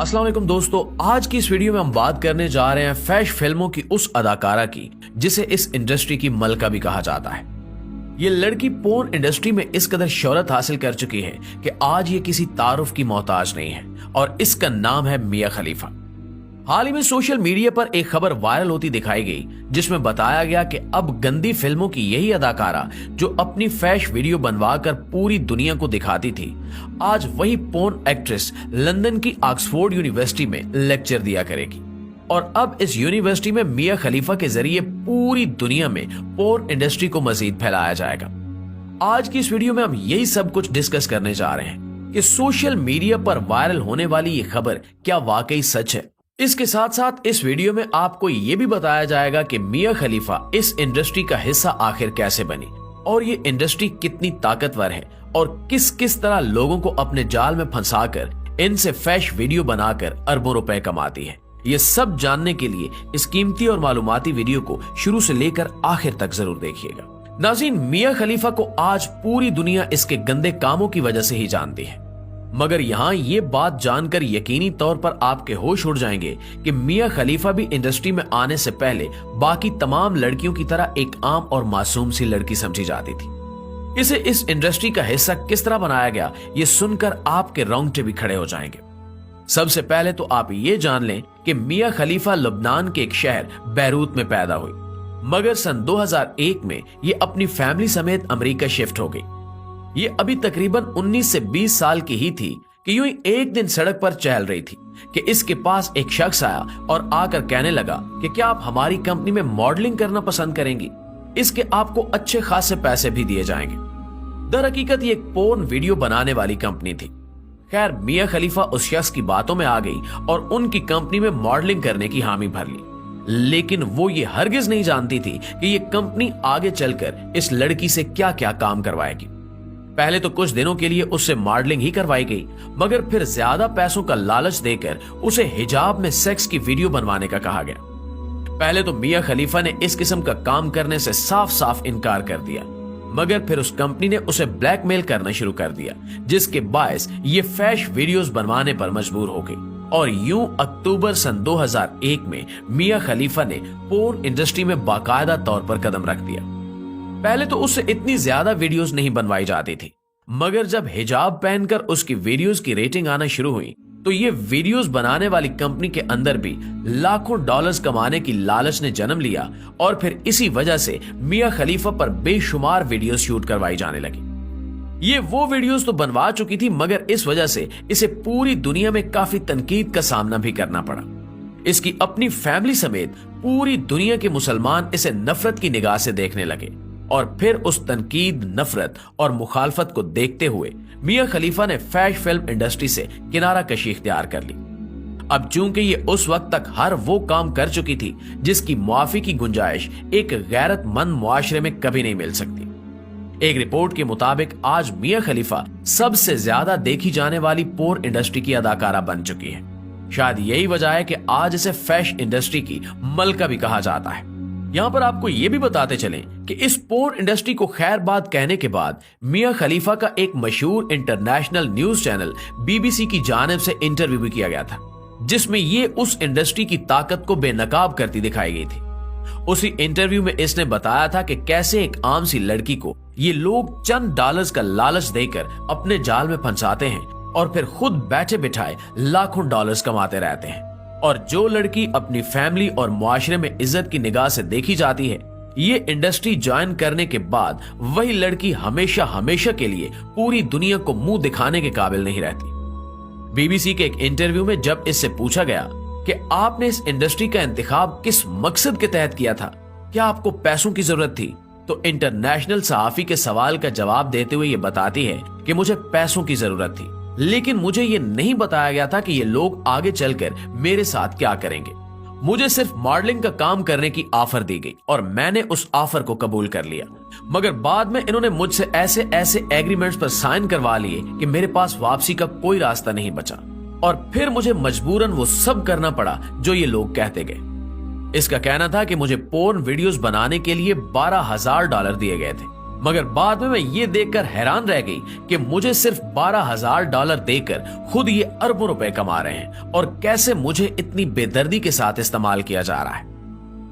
अस्सलाम वालेकुम दोस्तों, आज की इस वीडियो में हम बात करने जा रहे हैं फैश फिल्मों की उस अदाकारा की जिसे इस इंडस्ट्री की मलका भी कहा जाता है। ये लड़की पोर्न इंडस्ट्री में इस कदर शोहरत हासिल कर चुकी है कि आज ये किसी तारुफ की मोहताज नहीं है और इसका नाम है मिया खलीफा। हाल ही में सोशल मीडिया पर एक खबर वायरल होती दिखाई गई जिसमें बताया गया कि अब गंदी फिल्मों की यही अदाकारा जो अपनी फैश वीडियो बनवाकर पूरी दुनिया को दिखाती थी, आज वही पोर्न एक्ट्रेस लंदन की ऑक्सफोर्ड यूनिवर्सिटी में लेक्चर दिया करेगी और अब इस यूनिवर्सिटी में मिया खलीफा के जरिए पूरी दुनिया में पोर्न इंडस्ट्री को मजीद फैलाया जाएगा। आज की इस वीडियो में हम यही सब कुछ डिस्कस करने जा रहे हैं कि सोशल मीडिया पर वायरल होने वाली ये खबर क्या वाकई सच है। इसके साथ साथ इस वीडियो में आपको ये भी बताया जाएगा कि मिया खलीफा इस इंडस्ट्री का हिस्सा आखिर कैसे बनी और ये इंडस्ट्री कितनी ताकतवर है और किस किस तरह लोगों को अपने जाल में फंसाकर इनसे फैश वीडियो बनाकर अरबों रुपए कमाती है। ये सब जानने के लिए इस कीमती और मालूमाती वीडियो को शुरू से लेकर आखिर तक जरूर देखिएगा। नाज़रीन, मिया खलीफा को आज पूरी दुनिया इसके गंदे कामों की वजह से ही जानती है, मगर यहाँ ये बात जानकर यकीनी तौर पर आपके होश उड़ जाएंगे कि मिया खलीफा भी इंडस्ट्री में आने से पहले बाकी तमाम लड़कियों की तरह एक आम और मासूम सी लड़की समझी जाती थी। इसे इस इंडस्ट्री का हिस्सा किस तरह बनाया गया, ये सुनकर आपके रोंगटे भी खड़े हो जाएंगे। सबसे पहले तो आप ये जान लें कि मिया खलीफा लबनान के एक शहर बैरूत में पैदा हुई, मगर सन 2001 में ये अपनी फैमिली समेत अमेरिका शिफ्ट हो गई। ये अभी तकरीबन 19 से 20 साल की ही थी कि यूं ही एक दिन सड़क पर चल रही थी कि इसके पास एक शख्स आया और आकर कहने लगा कि क्या आप हमारी कंपनी में मॉडलिंग करना पसंद करेंगी, इसके आपको अच्छे खासे पैसे भी दिए जाएंगे। दर हकीकत ये एक पोर्न वीडियो बनाने वाली कंपनी थी। खैर, मिया खलीफा उस शख्स की बातों में आ गई और उनकी कंपनी में मॉडलिंग करने की हामी भर ली, लेकिन वो ये हरगिज नहीं जानती थी कि ये कंपनी आगे चलकर इस लड़की से क्या क्या काम करवाएगी। पहले तो कुछ दिनों के लिए उससे मॉडलिंग ही करवाई गई, मगर फिर ज्यादा पैसों का लालच देकर उसे हिजाब में सेक्स की वीडियो बनवाने का कहा गया। पहले तो मिया खलीफा ने इस किस्म का काम करने से साफ साफ इनकार कर दिया, मगर फिर उस कंपनी ने उसे ब्लैकमेल करना शुरू कर दिया, जिसके बायस ये फैश वीडियोस बनवाने पर मजबूर हो गई और यूं अक्टूबर सन 2001 में मिया खलीफा ने पोर्न इंडस्ट्री में बाकायदा तौर पर कदम रख दिया। पहले तो उससे इतनी ज्यादा वीडियोस नहीं बनवाई जाती थी, मगर जब हिजाब पहनकर उसकी वीडियोस की रेटिंग आना शुरू हुई तो ये वीडियोस बनाने वाली कंपनी के अंदर भी लाखों डॉलर्स कमाने की लालच ने जन्म लिया और फिर इसी वजह से मिया खलीफा पर बेशुमार वीडियोस शूट करवाई जाने लगी। ये वो वीडियोस तो बनवा चुकी थी, मगर इस वजह से इसे पूरी दुनिया में काफी तनकीद का सामना भी करना पड़ा। इसकी अपनी फैमिली समेत पूरी दुनिया के मुसलमान इसे नफरत की निगाह से देखने लगे और फिर उस तनकीद, नफरत और मुखालफत को देखते हुए मिया खलीफा ने फैश फिल्म इंडस्ट्री से किनारा कशी इख्तियार कर ली। अब चूंकि ये उस वक्त तक हर वो काम कर चुकी थी जिसकी मुआफी की गुंजाइश एक गैरतमंद मुआशरे में कभी नहीं मिल सकती। एक रिपोर्ट के मुताबिक आज मिया खलीफा सबसे ज्यादा देखी जाने वाली पोर्न इंडस्ट्री की अदाकारा बन चुकी है। शायद यही वजह है कि आज इसे फैश इंडस्ट्री की मलका भी कहा जाता है। यहाँ पर आपको ये भी बताते चलें कि इस पोर्न इंडस्ट्री को खैर बात कहने के बाद मिया खलीफा का एक मशहूर इंटरनेशनल न्यूज चैनल बीबीसी की जानिब से इंटरव्यू भी किया गया था, जिसमें ये उस इंडस्ट्री की ताकत को बेनकाब करती दिखाई गई थी। उसी इंटरव्यू में इसने बताया था कि कैसे एक आम सी लड़की को ये लोग चंद डॉलर्स का लालच देकर अपने जाल में फंसाते हैं और फिर खुद बैठे बिठाए लाखों डॉलर्स कमाते रहते हैं, और जो लड़की अपनी फैमिली और मुआशरे में इज्जत की निगाह से देखी जाती है, ये इंडस्ट्री ज्वाइन करने के बाद वही लड़की हमेशा हमेशा के लिए पूरी दुनिया को मुंह दिखाने के काबिल नहीं रहती। बीबीसी के एक इंटरव्यू में जब इससे पूछा गया कि आपने इस इंडस्ट्री का इंतखाब किस मकसद के तहत किया था, क्या आपको पैसों की जरूरत थी, तो इंटरनेशनल सहाफी के सवाल का जवाब देते हुए ये बताती है कि मुझे पैसों की जरूरत थी, लेकिन मुझे ये नहीं बताया गया था कि ये लोग आगे चलकर मेरे साथ क्या करेंगे। मुझे सिर्फ मॉडलिंग का काम करने की ऑफर दी गई और मैंने उस ऑफर को कबूल कर लिया, मगर बाद में इन्होंने मुझसे ऐसे ऐसे एग्रीमेंट्स पर साइन करवा लिए कि मेरे पास वापसी का कोई रास्ता नहीं बचा और फिर मुझे मजबूरन वो सब करना पड़ा जो ये लोग कहते गए। इसका कहना था कि मुझे पोर्न वीडियोस बनाने के लिए $12,000 दिए गए थे, मगर बाद में मैं ये देखकर हैरान रह गई कि मुझे सिर्फ $12,000 देकर खुद ये अरबों रुपए कमा रहे हैं और कैसे मुझे इतनी बेदर्दी के साथ इस्तेमाल किया जा रहा है।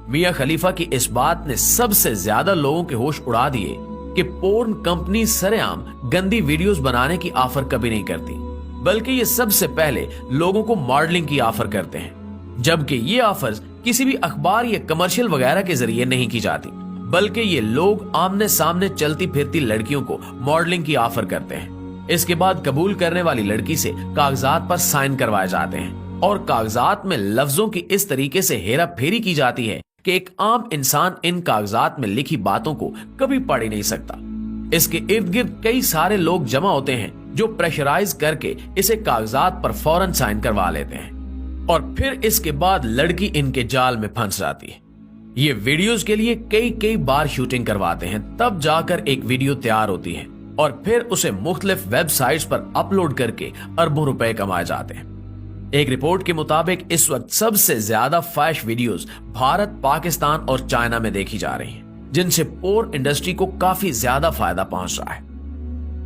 मियां खलीफा की इस बात ने सबसे ज्यादा लोगों के होश उड़ा दिए कि पोर्न कंपनी सरेआम गंदी वीडियोस बनाने की ऑफर कभी नहीं करती, बल्कि ये सबसे पहले लोगों को मॉडलिंग की ऑफर करते हैं, जबकि ये ऑफर्स किसी भी अखबार या कमर्शियल वगैरह के जरिए नहीं की जाती, बल्कि ये लोग आमने सामने चलती फिरती लड़कियों को मॉडलिंग की ऑफर करते हैं। इसके बाद कबूल करने वाली लड़की से कागजात पर साइन करवाए जाते हैं और कागजात में लफ्जों की इस तरीके से हेरा फेरी की जाती है कि एक आम इंसान इन कागजात में लिखी बातों को कभी पढ़ ही नहीं सकता। इसके इर्द गिर्द कई सारे लोग जमा होते हैं जो प्रेशराइज करके इसे कागजात पर फौरन साइन करवा लेते हैं और फिर इसके बाद लड़की इनके जाल में फंस जाती है। ये वीडियोस के लिए कई बार शूटिंग करवाते हैं, तब जाकर एक वीडियो तैयार होती है और फिर उसे मुख्तलिफ वेबसाइट्स पर अपलोड करके अरबों रुपए कमाए जाते हैं। एक रिपोर्ट के मुताबिक इस वक्त सबसे ज्यादा फैश वीडियोस भारत, पाकिस्तान और चाइना में देखी जा रही हैं, जिनसे पोर्न इंडस्ट्री को काफी ज्यादा फायदा पहुंच रहा है।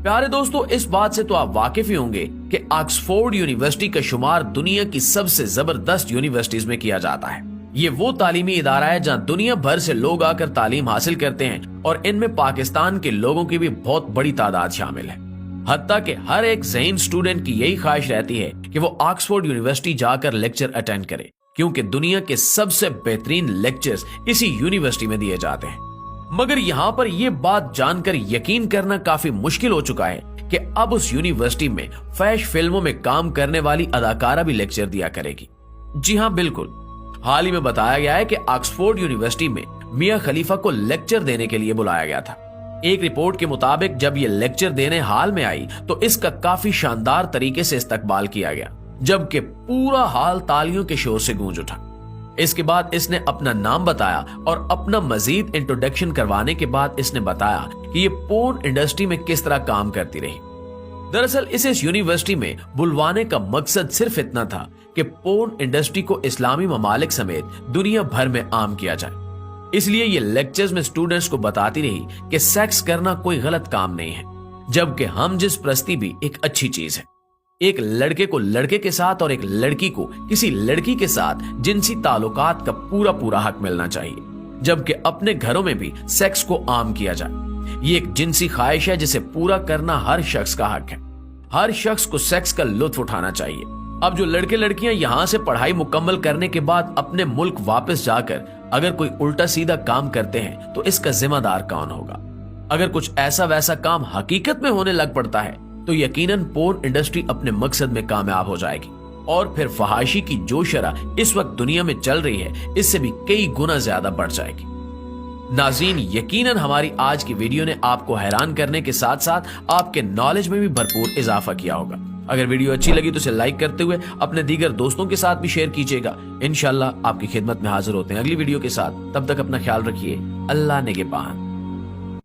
प्यारे दोस्तों, इस बात से तो आप वाकिफ ही होंगे कि ऑक्सफोर्ड यूनिवर्सिटी का शुमार दुनिया की सबसे जबरदस्त यूनिवर्सिटीज में किया जाता है। ये वो तालीमी इदारा है जहां दुनिया भर से लोग आकर तालीम हासिल करते हैं और इनमें पाकिस्तान के लोगों की भी बहुत बड़ी तादाद शामिल है। हत्ता कि हर एक ज़हीन स्टूडेंट की यही ख्वाहिश रहती है कि वो ऑक्सफोर्ड यूनिवर्सिटी जाकर लेक्चर अटेंड करे, क्योंकि दुनिया के सबसे बेहतरीन लेक्चर्स इसी यूनिवर्सिटी में दिए जाते हैं। मगर यहाँ पर यह बात जानकर यकीन करना काफी मुश्किल हो चुका है कि अब उस यूनिवर्सिटी में फैश फिल्मों में काम करने वाली अदाकारा भी लेक्चर दिया करेगी। जी हाँ, बिल्कुल। हाल ही में बताया गया है कि ऑक्सफोर्ड यूनिवर्सिटी में मियां खलीफा को लेक्चर देने के लिए बुलाया गया था। एक रिपोर्ट के मुताबिक जब ये लेक्चर देने हाल में आई तो इसका काफी शानदार तरीके से इस्तकबाल किया गया, जबकि पूरा हाल तालियों के शोर से गूंज उठा। इसके बाद इसने अपना नाम बताया और अपना मजीद इंट्रोडक्शन करवाने के बाद इसने बताया कि ये पोर्न इंडस्ट्री में किस तरह काम करती रही। दरअसल इसे इस यूनिवर्सिटी में बुलवाने का मकसद सिर्फ इतना था कि पोर्न इंडस्ट्री को इस्लामी ममालिक समेत दुनिया भर में आम किया जाए। इसलिए ये लेक्चर्स में स्टूडेंट्स को बताती रही कि सेक्स करना कोई गलत काम नहीं है, जबकि हम जिस प्रस्ती भी एक अच्छी चीज है। एक लड़के को लड़के के साथ और एक लड़की को किसी लड़की के साथ जिनसी ताल्लुकात का पूरा हक मिलना चाहिए, जबकि अपने घरों में भी सेक्स को आम किया जाए। ये एक जिनसी ख्वाहिश है जिसे पूरा करना हर शख्स का हक है। हर शख्स को सेक्स का लुत्फ उठाना चाहिए। अब जो लड़के लड़कियां यहाँ से पढ़ाई मुकम्मल करने के बाद अपने मुल्क वापस जाकर अगर कोई उल्टा सीधा काम करते हैं तो इसका जिम्मेदार कौन होगा? अगर कुछ ऐसा वैसा काम हकीकत में होने लग पड़ता है तो यकीनन पोर्न इंडस्ट्री अपने मकसद में कामयाब हो जाएगी और फिर फहाशी की जो शरह इस वक्त दुनिया में चल रही है इससे भी कई गुना ज्यादा बढ़ जाएगी। नाज़रीन, यकीनन हमारी आज की वीडियो ने आपको हैरान करने के साथ साथ आपके नॉलेज में भी भरपूर इजाफा किया होगा। अगर वीडियो अच्छी लगी तो इसे लाइक करते हुए अपने दीगर दोस्तों के साथ भी शेयर कीजिएगा। इंशाल्लाह आपकी खिदमत में हाजिर होते हैं अगली वीडियो के साथ। तब तक अपना ख्याल रखिए। अल्लाह निगहबान।